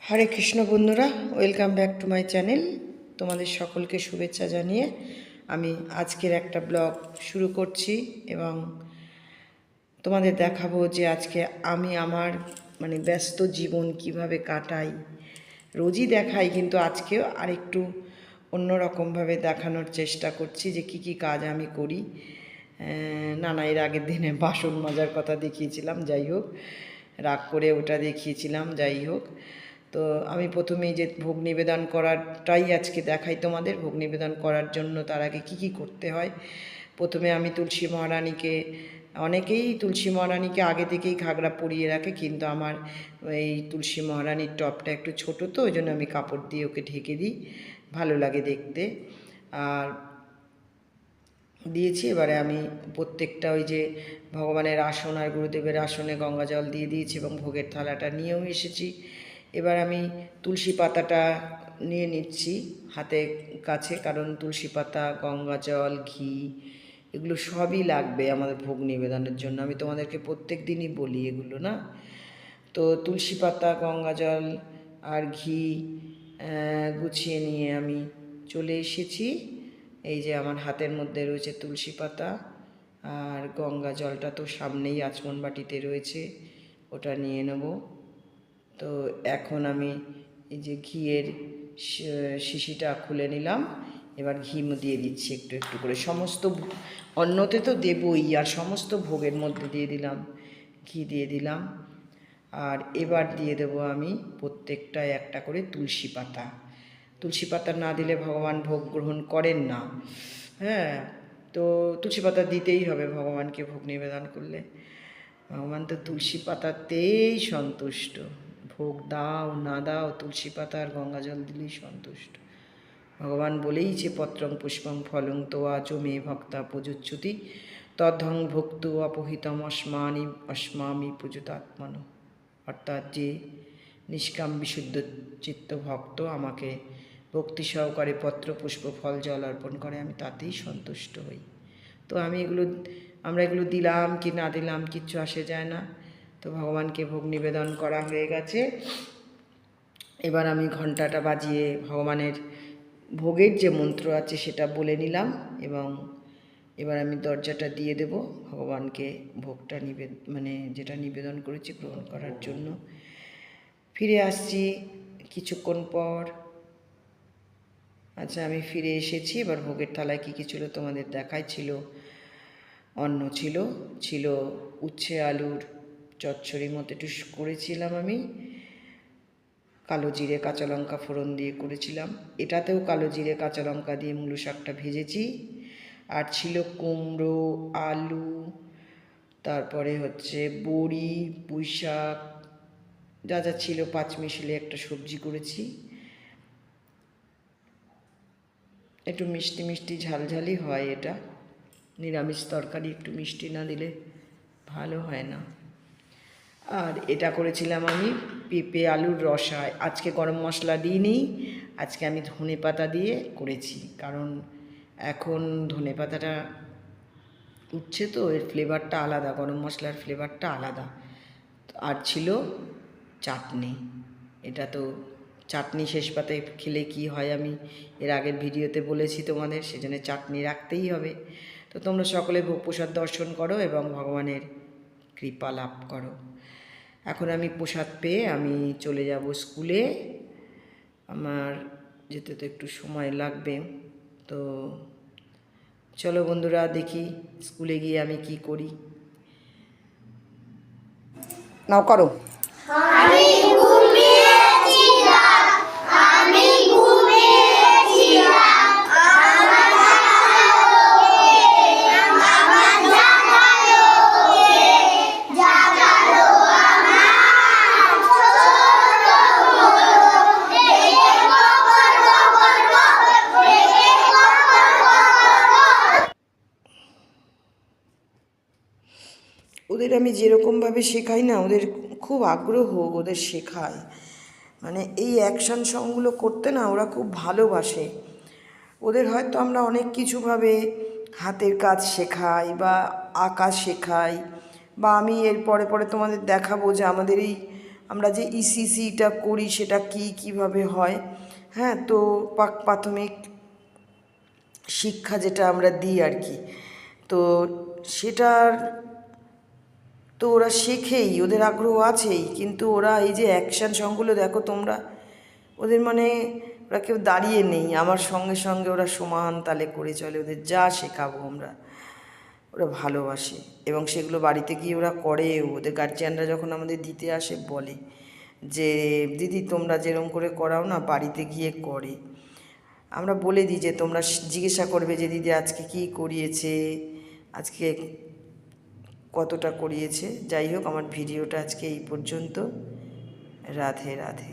হরে কৃষ্ণ বন্ধুরা, welcome back to my channel. তোমাদের সকলকে শুভেচ্ছা জানিয়ে আমি আজকের একটা ব্লগ শুরু করছি এবং তোমাদের দেখাবো যে আজকে আমি আমার ব্যস্ত জীবন কিভাবে কাটাই। রোজই দেখাই, কিন্তু আজকেও আরেকটু অন্যরকমভাবে দেখানোর চেষ্টা করছি যে কি কি কাজ আমি করি। এর আগের দিনে বাসন মাজার কথা দেখিয়েছিলাম, যাই হোক, রাগ করে ওটা দেখিয়েছিলাম, যাই হোক। তো আমি প্রথমেই যে ভোগ নিবেদন করাটাই আজকে দেখাই তোমাদের। ভোগ নিবেদন করার জন্য তার আগে কী কী করতে হয়। প্রথমে আমি তুলসী মহারানীকে, অনেকেই তুলসী মহারানীকে আগে থেকেই ঘাগরা পরিয়ে রাখে, কিন্তু আমার এই তুলসী মহারানীর টপটা একটু ছোটো, তো ওই জন্য আমি কাপড় দিয়ে ওকে ঢেকে দিই, ভালো লাগে দেখতে। আর দিয়েছি, এবারে আমি প্রত্যেকটা ওই যে ভগবানের আসন আর গুরুদেবের আসনে গঙ্গা জল দিয়ে দিয়েছি এবং ভোগের থালাটা নিয়েও এসেছি। এবার আমি তুলসী পাতাটা নিয়ে নিচ্ছি হাতে কাছে, কারণ তুলসী পাতা, গঙ্গা জল, ঘি এগুলো সবই লাগবে আমাদের ভোগ নিবেদনের জন্য। আমি তোমাদেরকে প্রত্যেক দিনই বলি এগুলো, না? তো তুলসী পাতা, গঙ্গা জল আর ঘি গুছিয়ে নিয়ে আমি চলে এসেছি। এই যে আমার হাতের মধ্যে রয়েছে তুলসী পাতা, আর গঙ্গা জলটা তো সামনেই আচমন বাটিতে রয়েছে, ওটা নিয়ে নেব। তো এখন আমি এই যে ঘিয়ের শিশিটা খুলে নিলাম, এবার ঘি দিয়ে দিচ্ছি একটু একটু করে। সমস্ত অন্নতে তো দেবই, আর সমস্ত ভোগের মধ্যে দিয়ে দিলাম, ঘি দিয়ে দিলাম। আর এবার দিয়ে দেবো আমি প্রত্যেকটা একটা করে তুলসী পাতা। তুলসী পাতা না দিলে ভগবান ভোগ গ্রহণ করেন না। হ্যাঁ, তো তুলসী পাতা দিতেই হবে ভগবানকে ভোগ নিবেদন করলে। ভগবান তো তুলসী পাতাতেই সন্তুষ্ট। ভোগ দাও না দাও, তুলসী পাতা আর গঙ্গা জল দিলেই সন্তুষ্ট। ভগবান বলেইছে, পত্রং পুষ্পং ফলং তোয়া চ মে ভক্তা প্রযুচ্যুতি তদ্ধং ভক্তু অপহিতম অস্মামি পূজিতাত্মন। অর্থাৎ যে নিষ্কাম বিশুদ্ধ চিত্ত ভক্ত আমাকে ভক্তি সহকারে পত্র পুষ্প ফল জল অর্পণ করে, আমি তাতেই সন্তুষ্ট হই। তো আমরা এগুলো দিলাম কি না দিলাম কিচ্ছু আসে যায় না। তো ভগবানকে ভোগ নিবেদন করা হয়ে গেছে। এবার আমি ঘণ্টাটা বাজিয়ে ভগবানের ভোগের যে মন্ত্র আছে সেটা বলে নিলাম, এবং এবার আমি দরজাটা দিয়ে দেব ভগবানকে ভোগটা যেটা নিবেদন করেছি গ্রহণ করার জন্য। ফিরে আসছি কিছুক্ষণ পর। আচ্ছা, আমি ফিরে এসেছি। এবার ভোগের থালায় কী কী ছিল তোমাদের দেখাই। ছিল অন্ন, ছিল উচ্ছে আলুর চচ্চড়ি মতো একটু করেছিলাম আমি, কালো জিরে কাঁচা লঙ্কা ফোড়ন দিয়ে করেছিলাম। এটাতেও কালো জিরে কাঁচা লঙ্কা দিয়ে মূলো শাকটা ভেজেছি। আর ছিল কুমড়ো, আলু, তারপরে হচ্ছে বড়ি, পুঁই শাক, যা যা ছিল পাঁচমিশালি একটা সবজি করেছি। একটু মিষ্টি মিষ্টি ঝালঝালি হয় এটা। নিরামিষ তরকারি একটু মিষ্টি না দিলে ভালো হয় না। আর এটা করেছিলাম আমি পেঁপে আলুর রসা। আজকে গরম মশলা দিইনি, আজকে আমি ধনে পাতা দিয়ে করেছি, কারণ এখন ধনে পাতাটা উঠছে, তো এর ফ্লেভারটা আলাদা, গরম মশলার ফ্লেভারটা আলাদা। আর ছিল চাটনি। এটা তো চাটনি শেষ পাতে খেলে কি হয় আমি এর আগের ভিডিওতে বলেছি তোমাদের, সেজন্য চাটনি রাখতেই হবে। তো তোমরা সকলে ভোগ প্রসাদ দর্শন করো এবং ভগবানের কৃপা লাভ করো। এখন আমি প্রসাদ পেয়ে আমি চলে যাব স্কুলে। আমার যেতে তো একটু সময় লাগবে, তো চলো বন্ধুরা, দেখি স্কুলে গিয়ে আমি কি করি। নাও করো। ওদের আমি যেরকমভাবে শেখাই না, ওদের খুব আগ্রহ, ওদের শেখায়। এই অ্যাকশান সংগুলো করতে না ওরা খুব ভালোবাসে। ওদের হয়তো আমরা অনেক কিছুভাবে হাতের কাজ শেখাই বা আঁকা শেখাই, বা আমি এর পরে পরে তোমাদের দেখাবো যে আমরা যে ইসিসিটা করি সেটা কিভাবে হয়, হ্যাঁ। তো প্রাথমিক শিক্ষা যেটা আমরা দিই আর কি, তো সেটার তো ওরা শেখেই, ওদের আগ্রহ আছেই, কিন্তু ওরা এই যে অ্যাকশান সংগুলো দেখো তোমরা, ওদের মানে ওরা কেউ দাঁড়িয়ে নেই, আমার সঙ্গে সঙ্গে ওরা সমান তালে করে চলে। ওদের যা শেখাবো আমরা, ওরা ভালোবাসে এবং সেগুলো বাড়িতে গিয়ে ওরা করে। ওদের গার্জিয়ানরা যখন আমাদের দিতে আসে বলে যে দিদি তোমরা যেরকম করে করাও না, বাড়িতে গিয়ে করে। আমরা বলে দিই যে তোমরা জিজ্ঞাসা করবে যে দিদি আজকে কী করিয়েছে, আজকে কতটা করিয়েছে। যাই হোক, আমার ভিডিওটা আজকে এই পর্যন্ত। রাধে রাধে।